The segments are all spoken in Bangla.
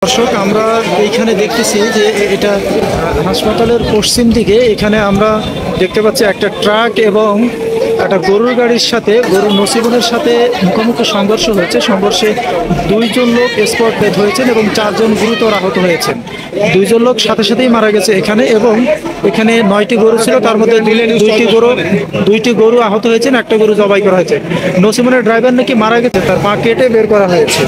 দর্শক আমরা এইখানে দেখতেছি যে এটা হাসপাতালের পশ্চিম দিকে এখানে আমরা দেখতে পাচ্ছি একটা ট্রাক এবং একটা গরুর গাড়ির সাথে গরুর নসিবনের সাথে মুখোমুখি সংঘর্ষ হয়েছে। সংঘর্ষে 2 জন লোক স্পট ডেথ হয়েছেন এবং 4 জন গুরুতর আহত হয়েছেন। 2 জন লোক সাথে সাথেই মারা গেছে এখানে এবং এখানে 9টি গরু ছিল, তার মধ্যে 2টি গরু আহত হয়েছেন, একটা গরু জবাই করা হয়েছে। নসিবনের ড্রাইভার নাকি মারা গেছে, তার পা কেটে বের করা হয়েছে।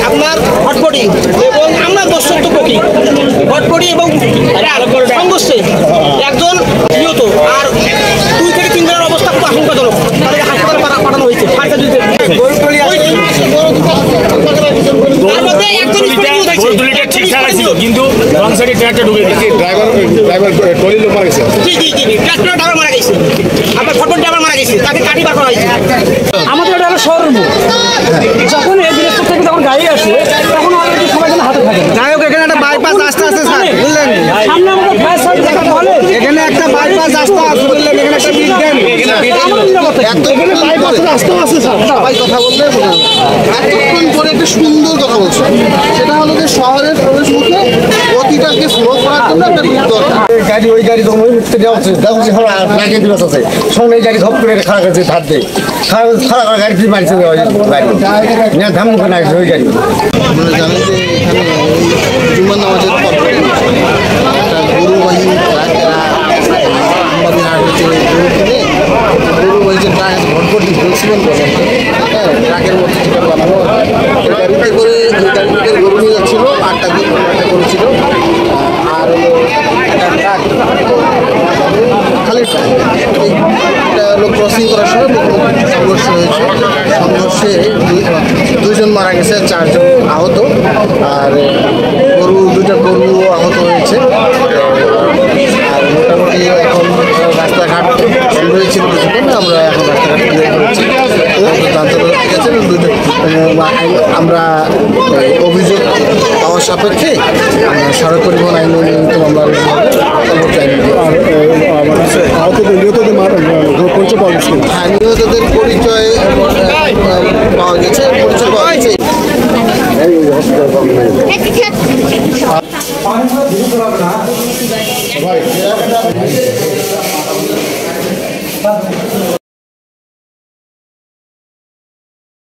আপনার হটপটি এবং আমরা দর্শক পক্ষী হটপটি এবং সংঘর্ষে একজন নিহত আর 2 থেকে 3 জনের অবস্থা খুব আশঙ্কাজনক, তাদের হাসপাতালে পাঠানো হয়েছে। ঠিকঠাক ছিল কিন্তু রং সাইডে ট্রাকটা ঢুকে গেছে। ড্রাইভার টলি লোক মারা গেছে। জি ট্রাক্টর ড্রাইভার মারা গেছে, আপনার হটপটি ড্রাইভার মারা গেছে, তাকে কাটি বার করা হয়েছে। আমাদের এটা হলো শহরের মুখ, যখন এই জিনিসটা থেকে যখন গাড়ি আসে তখন অলরেডি সবাই যেন হাতে থাকে। যাই হোক এখানে একটা বাইপাস রাস্তা আছে স্যার, বুঝলেন? সামনে আমাদের ফায়ার সার্ভিস দেখাতে হলে এখানে একটা বাইপাস রাস্তা আছে, বুঝলেন? এখানে একটা বিট দেন, এখানে বাইপাস রাস্তা আছে স্যার। সবাই কথা বললে এতক্ষণ পরে একটা সুন্দর কথা বলছে, সেটা হলো যে শহরের প্রবেশ মুখে গতিটাকে স্লো করার জন্য একটা বিট দরকার। গাড়ি ওই গাড়ি যখন দেওয়া হচ্ছে দিবস আছে সঙ্গে এই গাড়ি ধপ করে খারাপ করেছে ধার দিয়ে খারাপ গাড়ি দিয়ে মারছে গাড়ি ধাম মুখে না ওই গাড়ি। আপনারা জানেন যে এখানে জুম্মার নামাজের পর একটা গরুবাহী ট্রাকেরা আমাদের হাট হচ্ছে গরু কিনে গরুবাহী যে ট্রাক ভটভটি বলছিলেন পর্যন্ত ট্রাকের মধ্যে যেটা বানানো গাড়িতে করে ওই গাড়িতে গরু নিয়ে যাচ্ছিল, 8টা গরু ছিল আর একটা ট্রাক খালি ট্রাক একটা লোক ক্রসিং করার সময় সংঘর্ষ হয়েছে। সংঘর্ষে 2 জন মারা গেছে, 4 জন আহত, আর দুটা গরু আহত হয়েছে। আর মোটামুটি এখন রাস্তাঘাট বন্ধ হয়েছিল কিছুক্ষণ, আমরা এখন রাস্তাঘাট ক্লিয়ার করেছি। ঠিক আছে, আমরা অভিযোগ পাওয়ার সাপেক্ষে সড়ক পরিবহন আইন মামলা নিহতদের হ্যাঁ, নিহতদের